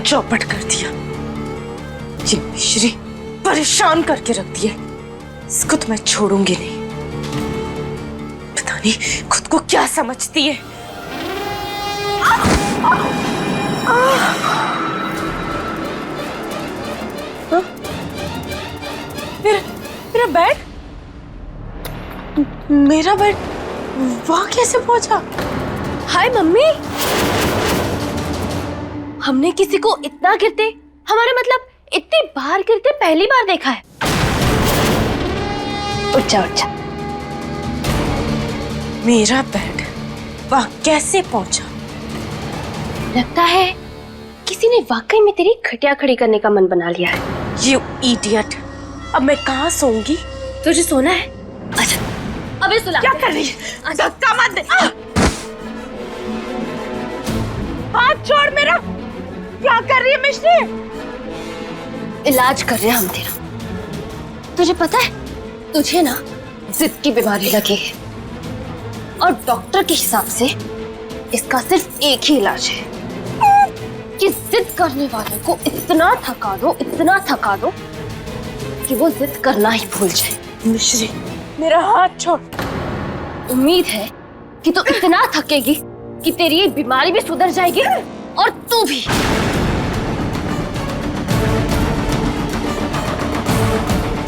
चौपट कर दिया। ये मिश्री परेशान करके रख दिए। इसको तो मैं छोड़ूंगी नहीं। पता नहीं खुद को क्या समझती है। मेरा बेड, मेरा बेड वहां कैसे पहुंचा? हाय मम्मी, हमने किसी को इतना गिरते, हमारा मतलब इतनी बार गिरते पहली बार देखा है। उठ जा उठ जा। मेरा बेड वहां कैसे पहुंचा? लगता है किसी ने वाकई में तेरी खटिया खड़ी करने का मन बना लिया है। यू इडियट, अब मैं कहाँ सोऊंगी? तुझे सोना है? अच्छा अबे सुला। क्या कर रही है? धक्का मत दे। हाथ छोड़ मेरा। क्या कर रही है मिश्री? इलाज कर रहे हैं हम तेरा। तुझे पता है तुझे ना जिद की बीमारी लगी है और डॉक्टर के हिसाब से इसका सिर्फ एक ही इलाज है कि जिद करने वाले को इतना थका दो कि वो जिद करना ही भूल जाए। मिश्री मेरा हाथ छोड़। उम्मीद है कि तू इतना थकेगी कि तेरी ये बीमारी भी सुधर जाएगी और तू भी।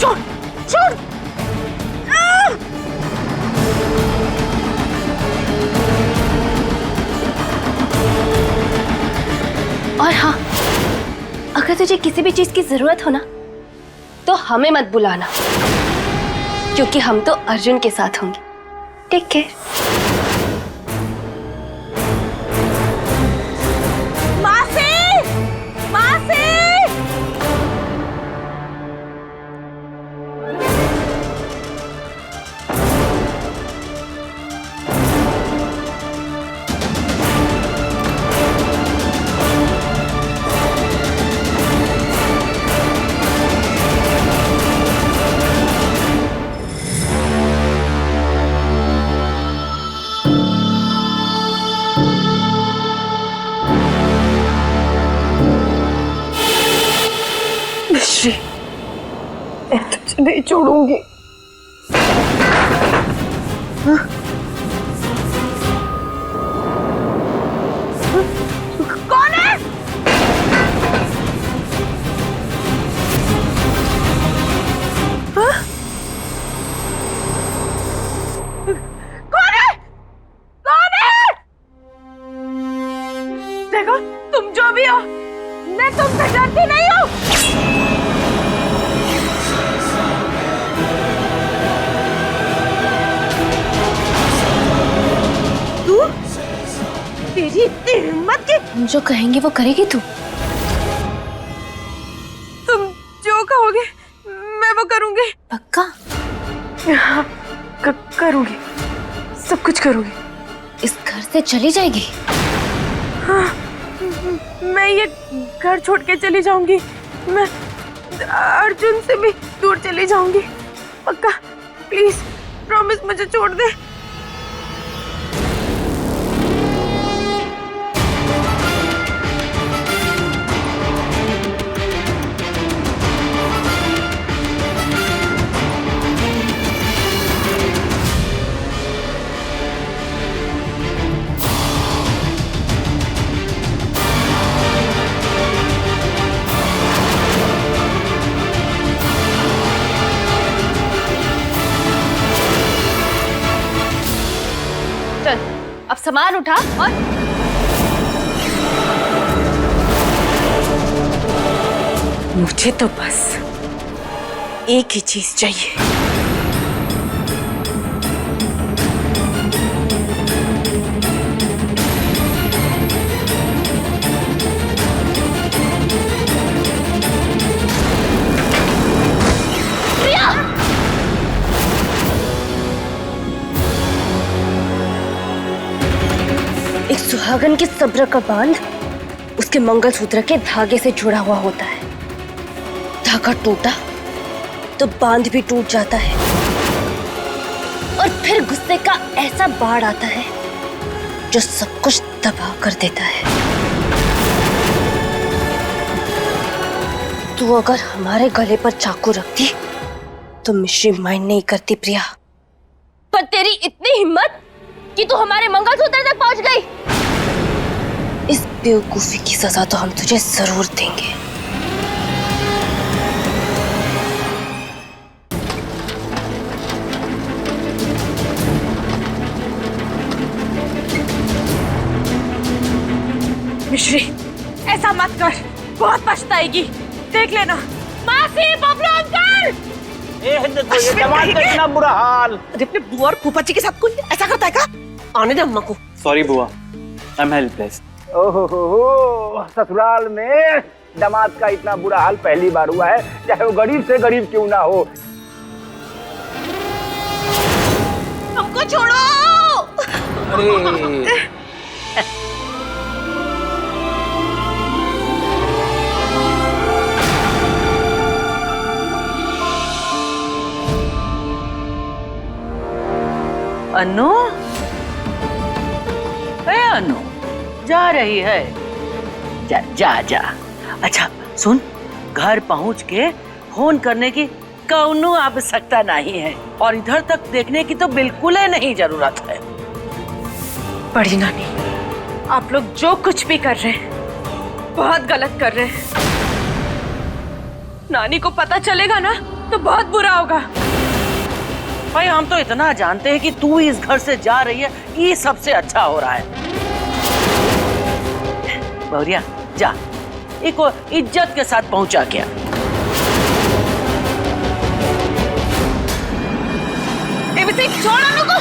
छोड़ छोड़। और हाँ, अगर तुझे किसी भी चीज की जरूरत हो ना तो हमें मत बुलाना, क्योंकि हम तो अर्जुन के साथ होंगे। Take care. मैं तुझे नहीं छोड़ूंगी। कौन है? कौन है? कौन है? देखो तुम जो भी हो, मैं तुमसे डरती नहीं हूँ। तेरी इतनी हिम्मत कि हम जो कहेंगे वो करेगी तू? तुम जो कहोगे मैं वो करूंगी। पक्का? हाँ, करूंगी, सब कुछ करूंगी। इस घर से चली जाएगी? हाँ, मैं ये घर छोड़ के चली जाऊंगी। मैं अर्जुन से भी दूर चली जाऊंगी। पक्का, प्लीज प्रॉमिस, मुझे छोड़ दे। चल अब सामान उठा और मुझे तो बस एक ही चीज चाहिए। एक सुहागन के सब्र का बांध उसके मंगलसूत्र के धागे से जुड़ा हुआ होता है। धागा टूटा तो बांध भी टूट जाता है और फिर गुस्से का ऐसा बाढ़ आता है जो सब कुछ तबाह कर देता है। तू अगर हमारे गले पर चाकू रखती तो मिश्री माइंड नहीं करती प्रिया। पर तेरी इतनी हिम्मत कि तू हमारे मंगलसूत्र तक पहुंच गई। इस बेवकूफी की सजा तो हम तुझे जरूर देंगे। मिश्री, ऐसा मत कर, बहुत पछताएगी। देख लेना। मासी, बबलू अंकल। ये जमात का इतना बुरा हाल। अरे अपने बुआ और फूफा जी के साथ कोई ऐसा करता है क्या? आने दे अम्मा को। सॉरी बुआ, आई एम हेल्पलेस। ओहो, ससुराल में दामाद का इतना बुरा हाल पहली बार हुआ है, चाहे वो गरीब से गरीब क्यों ना हो। हमको छोड़ो। अरे अनु, अनु जा रही है? जा जा जा। अच्छा सुन, घर पहुंच के फोन करने की कौनो आवश्यकता नहीं है और इधर तक देखने की तो बिल्कुल ही नहीं जरूरत है। बड़ी नानी, आप लोग जो कुछ भी कर रहे हैं बहुत गलत कर रहे हैं। नानी को पता चलेगा ना तो बहुत बुरा होगा। भाई हम तो इतना जानते हैं कि तू इस घर से जा रही है, ये सबसे अच्छा हो रहा है। बहुरिया जा, इसको इज्जत के साथ पहुंचा क्या। छोड़ अनु को।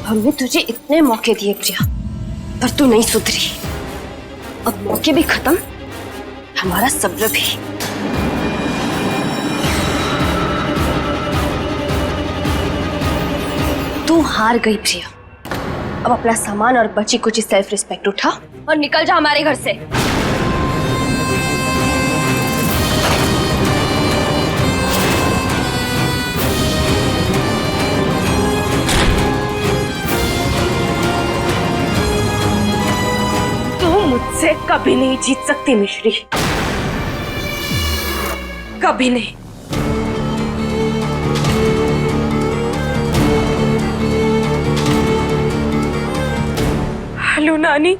हमने तुझे इतने मौके दिए प्रिया, पर तू नहीं सुधरी। अब मौके भी खत्म, हमारा सब्र भी। तू हार गई प्रिया। अब अपना सामान और बची कुछ सेल्फ रिस्पेक्ट उठा और निकल जा हमारे घर से। मुझसे कभी नहीं जीत सकती मिश्री, कभी नहीं। हेलो नानी।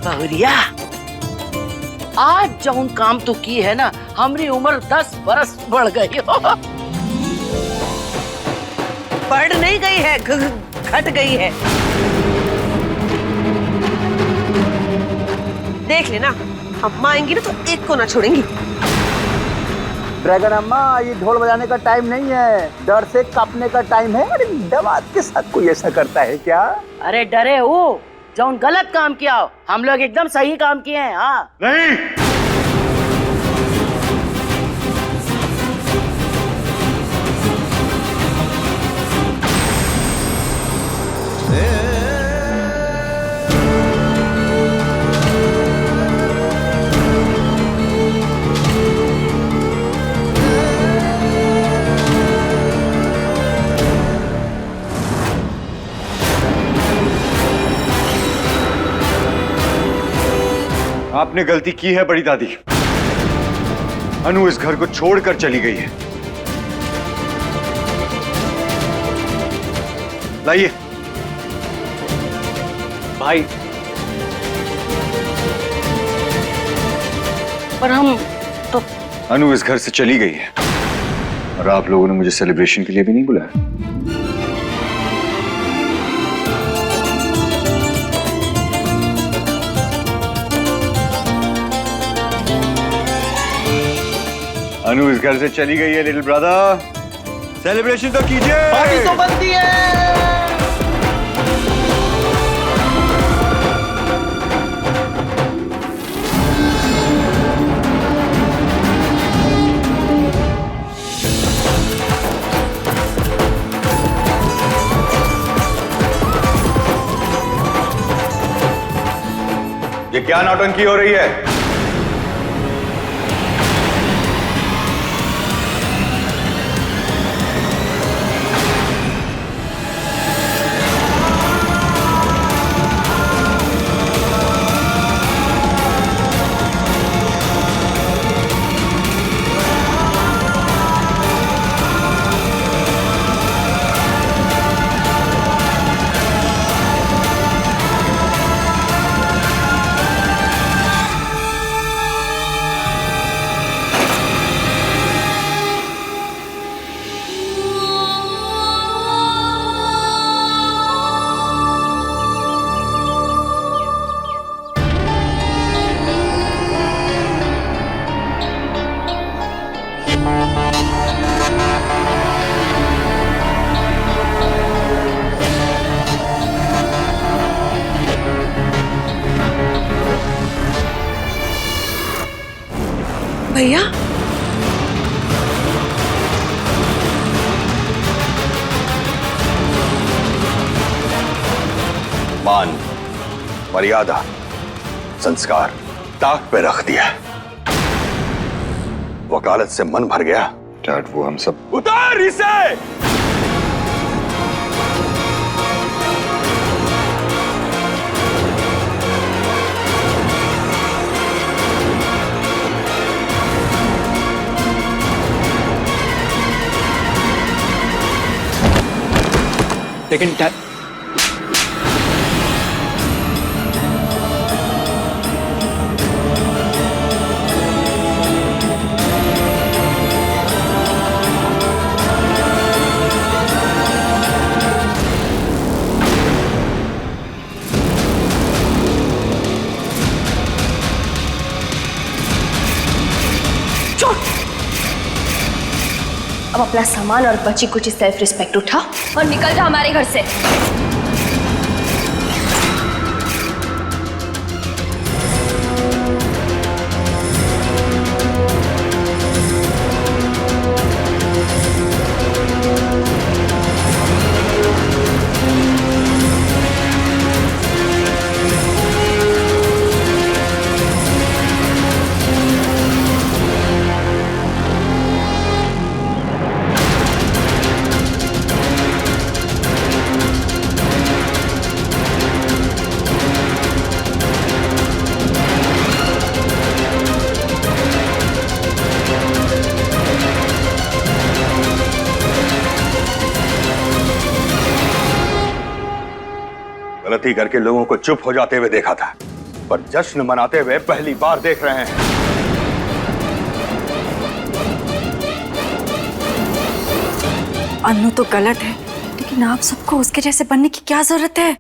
बहुरिया, आज जौन काम तो की है ना, हमारी उम्र 10 बरस बढ़ गई हो। बढ़ नहीं गई है, घट गई है। देख लेना, अम्मा आएंगी ना तो एक को ना छोड़ेंगी। ड्रैगन अम्मा, ये ढोल बजाने का टाइम नहीं है, डर से कांपने का टाइम है। अरे दामाद के साथ कोई ऐसा करता है क्या? अरे डरे हो, जौन गलत काम किया हो, हम लोग एकदम सही काम किए हैं। हाँ नहीं, आपने गलती की है बड़ी दादी। अनु इस घर को छोड़कर चली गई है। लाइए भाई, पर हम तो अनु इस घर से चली गई है और आप लोगों ने मुझे सेलिब्रेशन के लिए भी नहीं बुलाया। अनु इस घर से चली गई है लिटिल ब्रदर, सेलिब्रेशन तो कीजिए। पार्टी तो बनती है। ये क्या नौटंकी हो रही है? भैया मान, मर्यादा, संस्कार ताक पे रख दिया। वकालत से मन भर गया। डैड, वो हम सब उतार इसे। लेकिन अब अपना सामान और बची कुछ सेल्फ रिस्पेक्ट उठा और निकल जा हमारे घर से। गलती करके लोगों को चुप हो जाते हुए देखा था, पर जश्न मनाते हुए पहली बार देख रहे हैं। अन्नू तो गलत है, लेकिन आप सबको उसके जैसे बनने की क्या जरूरत है?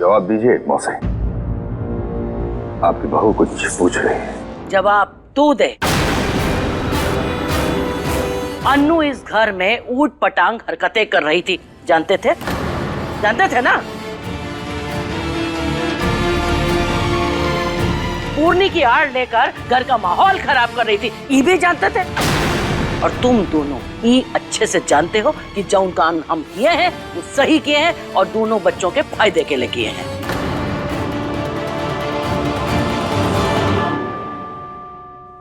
जवाब दीजिए मौसी, आपकी बहू कुछ पूछ रही है। जवाब तू दे। अन्नू इस घर में ऊट पटांग हरकतें कर रही थी, जानते थे? जानते थे ना? पूर्णी की आड़ लेकर घर का माहौल खराब कर रही थी, ये भी जानते थे। और तुम दोनों ये अच्छे से जानते हो कि जो काम हम किए हैं वो सही किए हैं और दोनों बच्चों के फायदे के लिए किए हैं।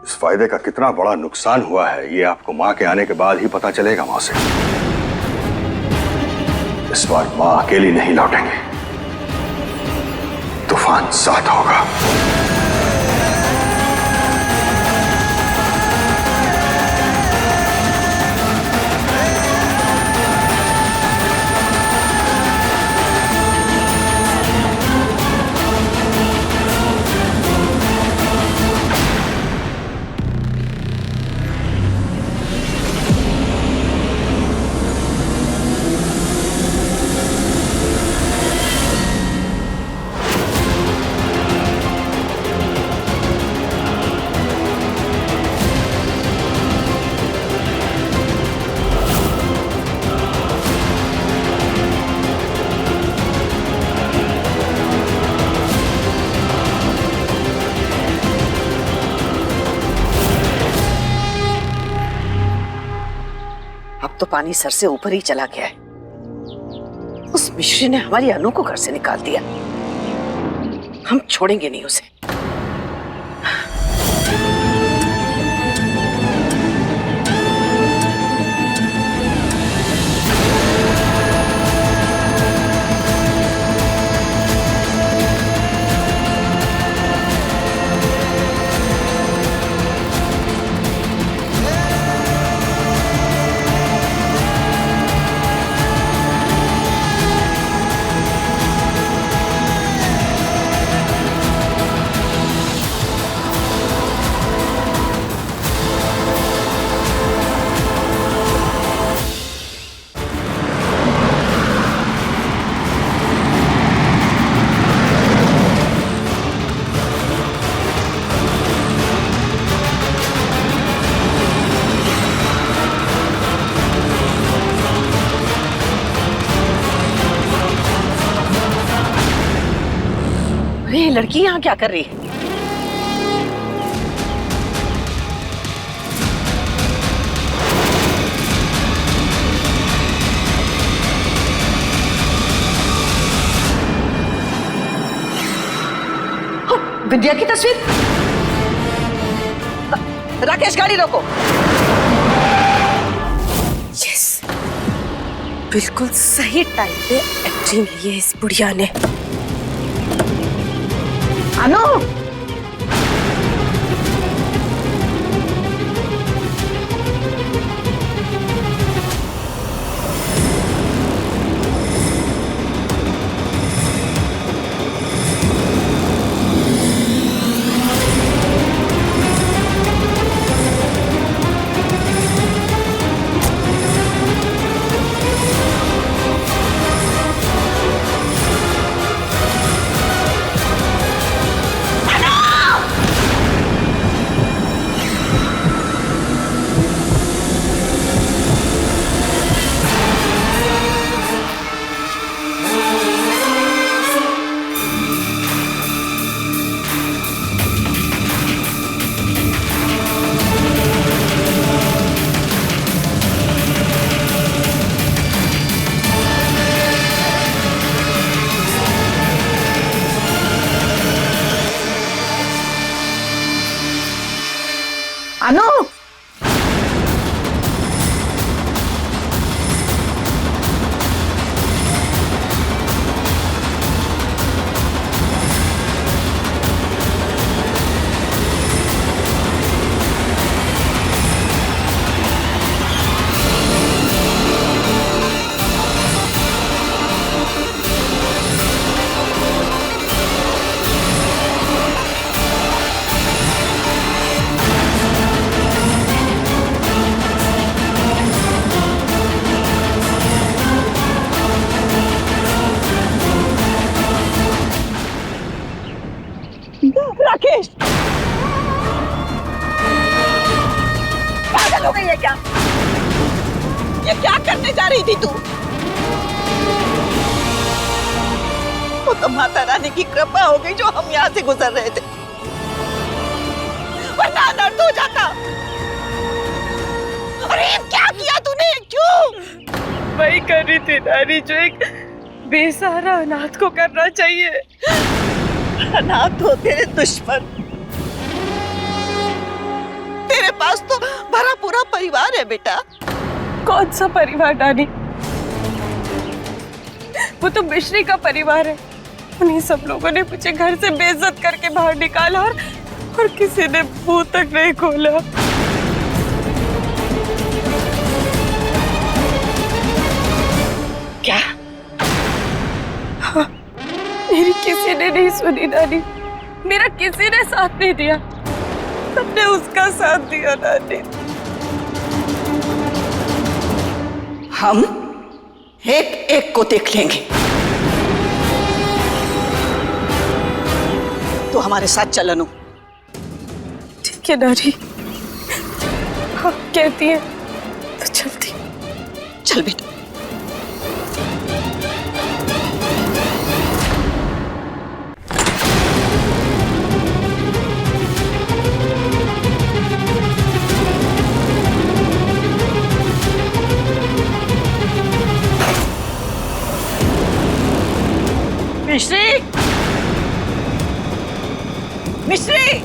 इस फायदे का कितना बड़ा नुकसान हुआ है ये आपको मां के आने के बाद ही पता चलेगा मौसी। इस बार मां अकेली नहीं लौटेंगे, तूफान साथ होगा। अब तो पानी सर से ऊपर ही चला गया है। उस मिश्री ने हमारी अनु को घर से निकाल दिया। हम छोड़ेंगे नहीं उसे। ये लड़की यहाँ क्या कर रही है? विद्या की तस्वीर। राकेश गाड़ी रोको। यस, बिल्कुल सही टाइम पे एक्टिंग ली है इस बुढ़िया ने। अनु, अनु, राकेश, पागल हो गई है क्या? ये क्या करने जा रही थी तू? वो तो माता रानी की कृपा हो गई जो हम यहाँ से गुजर रहे थे, वरना अनर्थ हो जाता। अरे क्या किया तूने? क्यों? वही कर रही थी नानी जो एक बेसहारा अनाथ को करना चाहिए। अनाथ हो तेरे दुश्मन। तेरे पास तो भरा पूरा परिवार है बेटा। कौन सा परिवार नानी? वो तो मिश्री का परिवार है। उन्हीं सब लोगों ने मुझे घर से बेइज्जत करके बाहर निकाला और किसी ने मुंह तक नहीं खोला। क्या? हाँ, मेरी किसी ने नहीं सुनी नानी। मेरा किसी ने साथ नहीं दिया। सबने उसका साथ दिया नानी। हम एक एक को देख लेंगे। तो हमारे साथ चल अनु। ठीक है नानी, आप कहती है तो चलती। चल बेटा। मिश्री,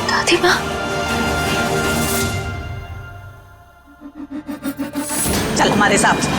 दादी माँ, चल हमारे साथ।